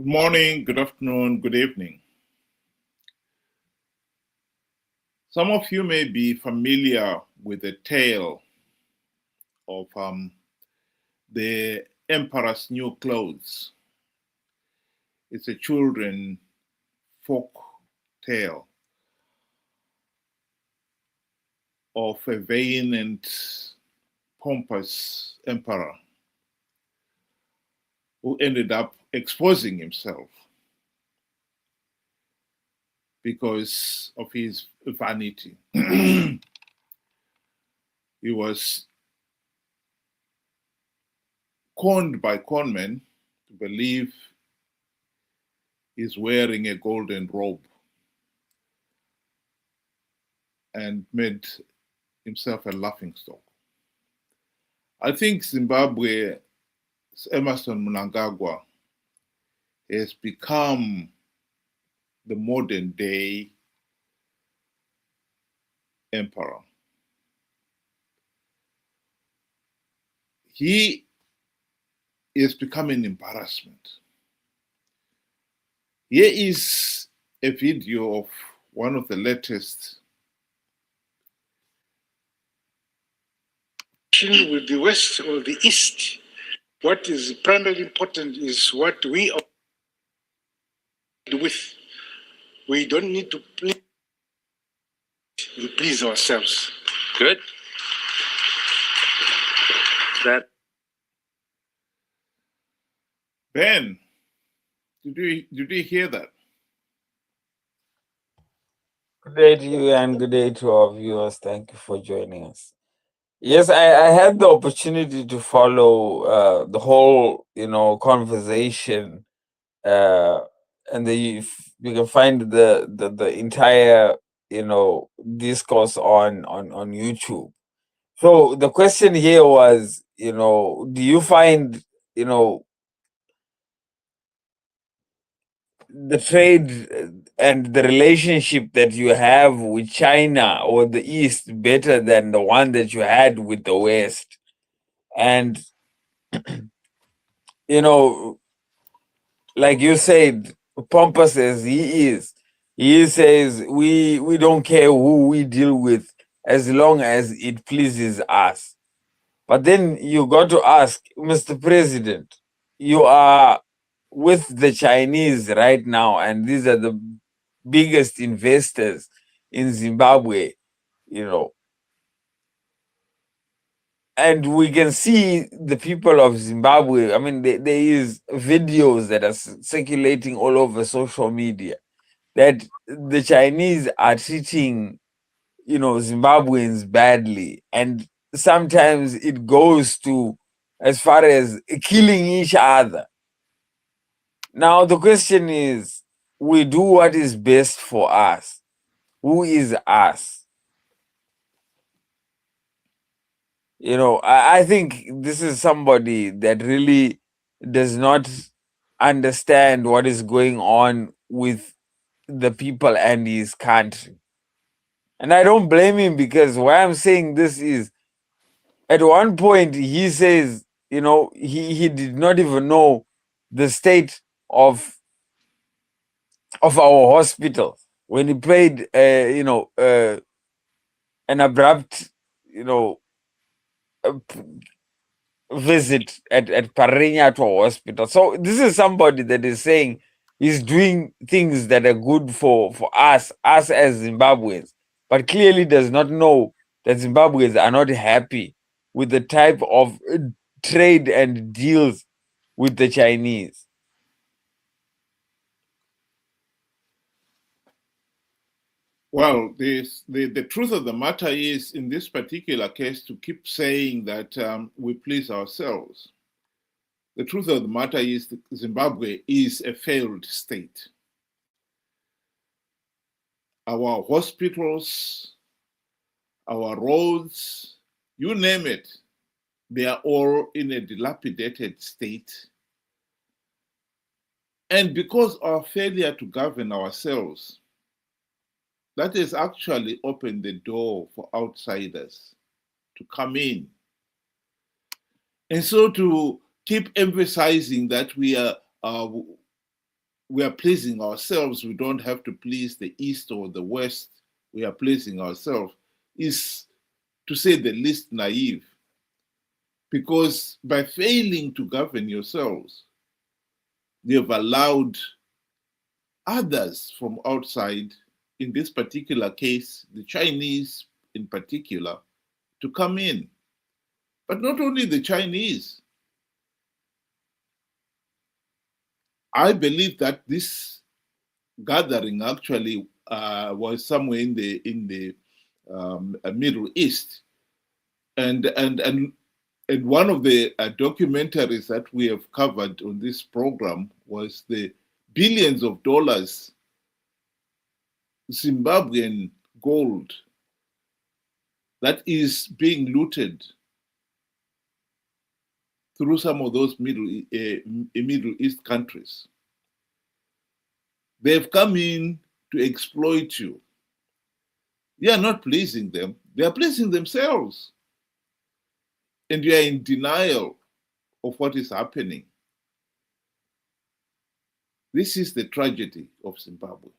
Good morning, good afternoon, good evening. Some of you may be familiar with the tale of the Emperor's New Clothes. It's a children folk tale of a vain and pompous emperor who ended up exposing himself because of his vanity. He was conned by conmen to believe he's wearing a golden robe and made himself a laughingstock. I think Zimbabwe's Emmerson Mnangagwa has become the modern day emperor. He is becoming an embarrassment. Here is a video of one of the latest. With the West or the East, what is primarily important is what we are with. We don't need to please ourselves. Good. That. Ben, did you hear that? Good day to you and good day to our viewers. Thank you for joining us. Yes, I had the opportunity to follow the whole, conversation, and you can find the entire, discourse on YouTube. So the question here was, do you find, the trade and the relationship that you have with China or the East better than the one that you had with the West? And, like you said, pompous as he says, we don't care who we deal with as long as it pleases us. But then you got to ask, Mr. President, you are with the Chinese right now, and these are the biggest investors in Zimbabwe, and we can see the people of Zimbabwe. I mean, there is videos that are circulating all over social media that the Chinese are treating, Zimbabweans badly, and sometimes it goes to as far as killing each other. Now the question is, we do what is best for us. Who is us? I think this is somebody that really does not understand what is going on with the people and his country. And I don't blame him, because why I'm saying this is, at one point he says, he did not even know the state of our hospital when he paid, an abrupt, visit at Parinyato Hospital. So this is somebody that is saying he's doing things that are good for us as Zimbabweans, but clearly does not know that Zimbabweans are not happy with the type of trade and deals with the Chinese. Well, the truth of the matter is, in this particular case, to keep saying that we please ourselves. The truth of the matter is that Zimbabwe is a failed state. Our hospitals, our roads, you name it, they are all in a dilapidated state. And because of our failure to govern ourselves, that has actually opened the door for outsiders to come in. And so to keep emphasizing that we are we are pleasing ourselves, we don't have to please the East or the West, we are pleasing ourselves, is, to say the least, naive. Because by failing to govern yourselves, you have allowed others from outside, in this particular case, the Chinese in particular, to come in. But not only the Chinese. I believe that this gathering actually was somewhere in the Middle East, and one of the documentaries that we have covered on this program was the billions of dollars Zimbabwean gold that is being looted through some of those Middle East countries. They've come in to exploit you. You are not pleasing them, they are pleasing themselves. And you are in denial of what is happening. This is the tragedy of Zimbabwe.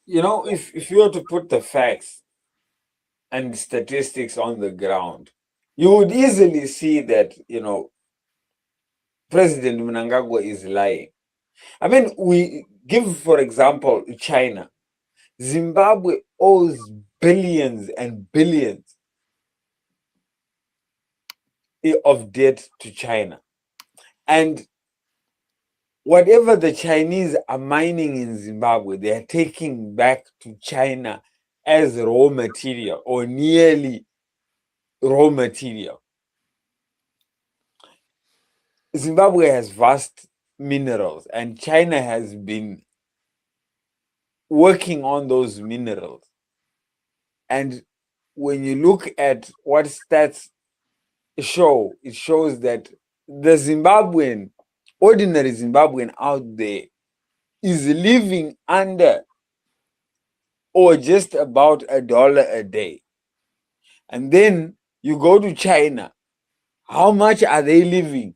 You know, if you were to put the facts and statistics on the ground, you would easily see that, you know, President Mnangagwa is lying. I mean, we give, for example, China. Zimbabwe owes billions and billions of debt to China. And whatever the Chinese are mining in Zimbabwe, they are taking back to China as raw material or nearly raw material. Zimbabwe has vast minerals, and China has been working on those minerals. And when you look at what stats show, it shows that the Zimbabwean, ordinary Zimbabwean out there, is living under or just about $1 a day. And then you go to China, how much are they living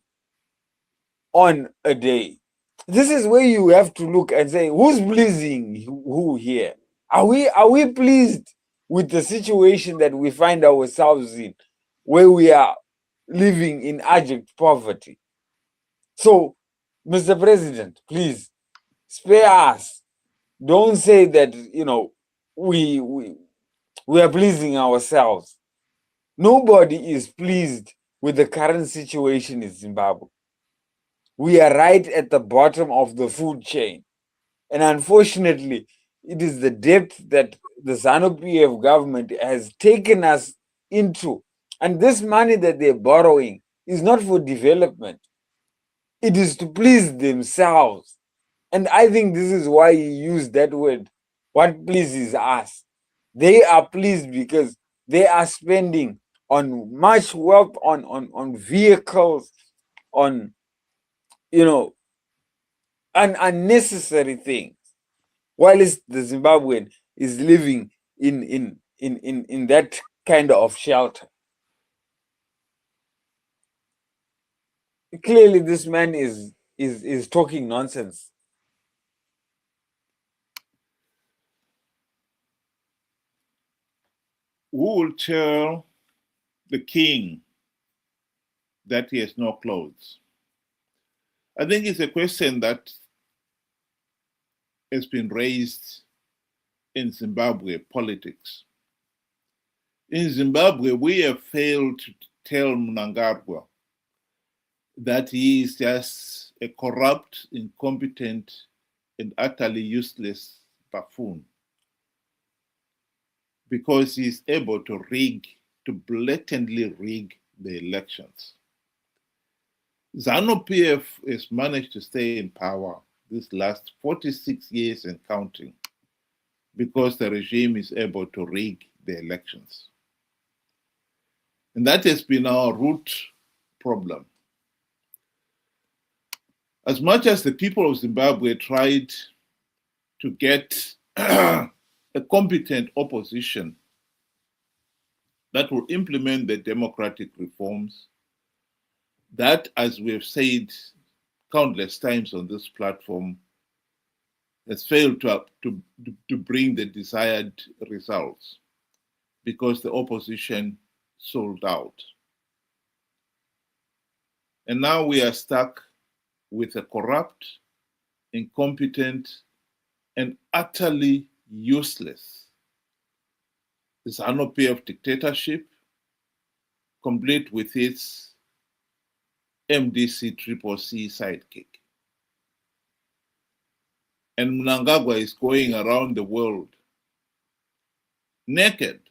on a day? This is where you have to look and say, who's pleasing who here? Are we pleased with the situation that we find ourselves in, where we are living in abject poverty? So, Mr. President, please spare us. Don't say that, you know, we are pleasing ourselves. Nobody is pleased with the current situation in Zimbabwe. We are right at the bottom of the food chain. And unfortunately, it is the depth that the ZANU-PF government has taken us into. And this money that they're borrowing is not for development. It is to please themselves. And I think this is why he used that word, what pleases us. They are pleased because they are spending on much wealth, on vehicles, on, you know, unnecessary things, while the Zimbabwean is living in that kind of shelter. Clearly, this man is talking nonsense. Who will tell the king that he has no clothes? I think it's a question that has been raised in Zimbabwe politics. In Zimbabwe, we have failed to tell Mnangagwa that he is just a corrupt, incompetent, and utterly useless buffoon, because he is able to blatantly rig the elections. ZANU-PF has managed to stay in power this last 46 years and counting because the regime is able to rig the elections. And that has been our root problem. As much as the people of Zimbabwe tried to get a competent opposition that will implement the democratic reforms, That, as we have said countless times on this platform, has failed to bring the desired results because the opposition sold out. And now we are stuck with a corrupt, incompetent, and utterly useless ZANU-PF dictatorship, complete with its MDC-CCC sidekick. And Mnangagwa is going around the world naked.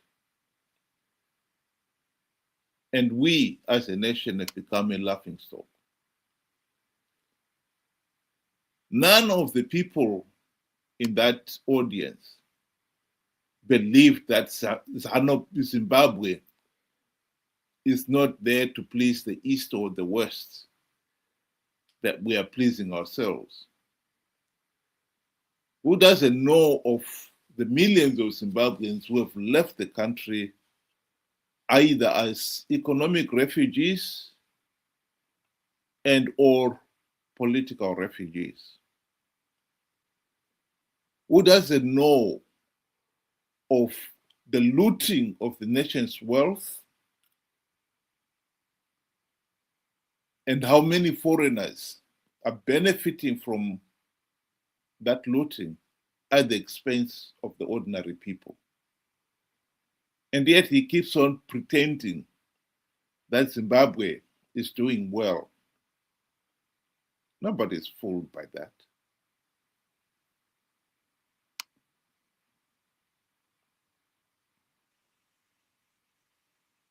And we, as a nation, have become a laughingstock. None of the people in that audience believed that Zimbabwe is not there to please the East or the West, that we are pleasing ourselves. Who doesn't know of the millions of Zimbabweans who have left the country either as economic refugees and or political refugees? Who doesn't know of the looting of the nation's wealth and how many foreigners are benefiting from that looting at the expense of the ordinary people? And yet he keeps on pretending that Zimbabwe is doing well. Nobody's fooled by that.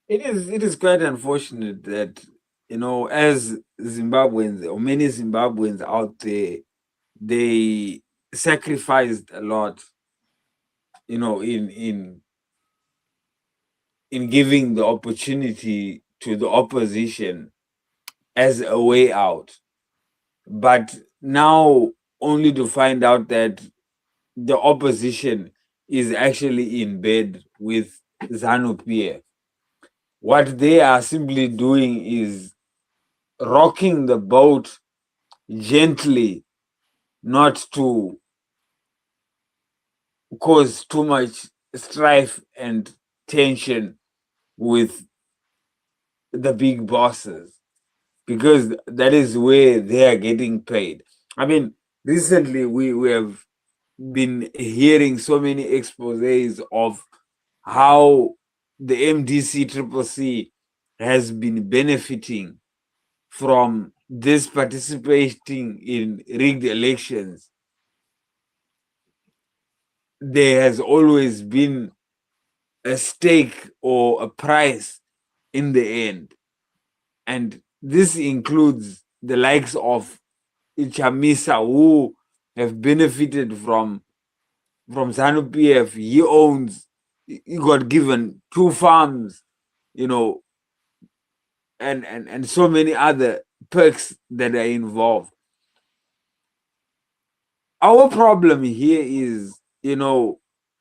It is quite unfortunate that, as Zimbabweans or many Zimbabweans out there, they sacrificed a lot, in giving the opportunity to the opposition as a way out. But now only to find out that the opposition is actually in bed with ZANU-PF. What they are simply doing is rocking the boat gently, not to cause too much strife and tension with the big bosses, because that is where they are getting paid. I mean, recently we have been hearing so many exposés of how the MDC-CCC has been benefiting from this participating in rigged elections. There has always been a stake or a price in the end. And this includes the likes of Chamisa, who have benefited from ZANU-PF. He got given 2 farms, and so many other perks that are involved. Our problem here is,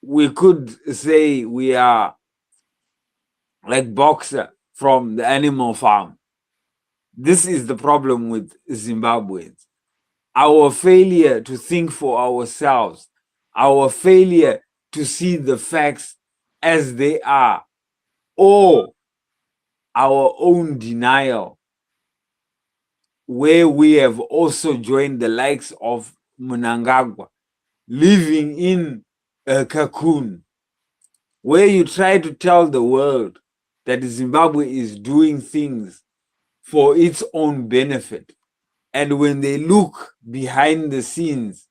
we could say we are like Boxer from the animal farm. This is the problem with Zimbabweans. Our failure to think for ourselves, our failure to see the facts as they are, or our own denial, where we have also joined the likes of Mnangagwa, living in a cocoon, where you try to tell the world that Zimbabwe is doing things for its own benefit. And when they look behind the scenes,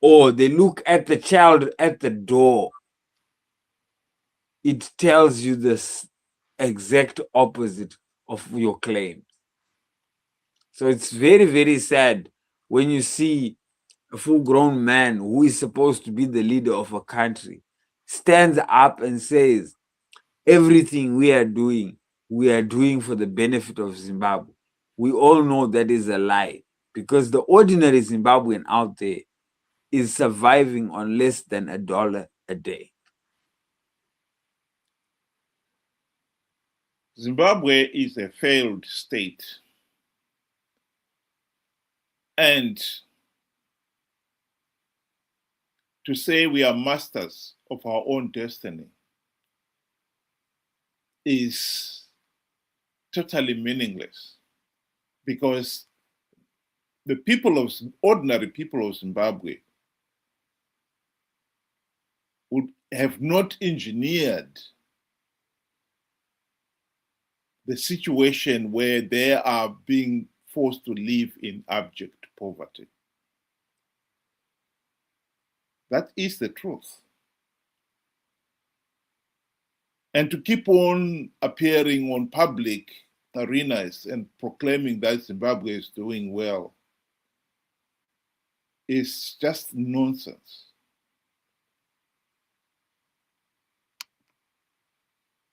or they look at the child at the door, it tells you the exact opposite of your claims. So it's very, very sad when you see a full-grown man who is supposed to be the leader of a country stands up and says, everything we are doing for the benefit of Zimbabwe. We all know that is a lie, because the ordinary Zimbabwean out there is surviving on less than $1 a day. Zimbabwe is a failed state. And to say we are masters of our own destiny is totally meaningless, because the ordinary people of Zimbabwe would have not engineered the situation where they are being forced to live in abject poverty. That is the truth. And to keep on appearing on public arenas and proclaiming that Zimbabwe is doing well is just nonsense.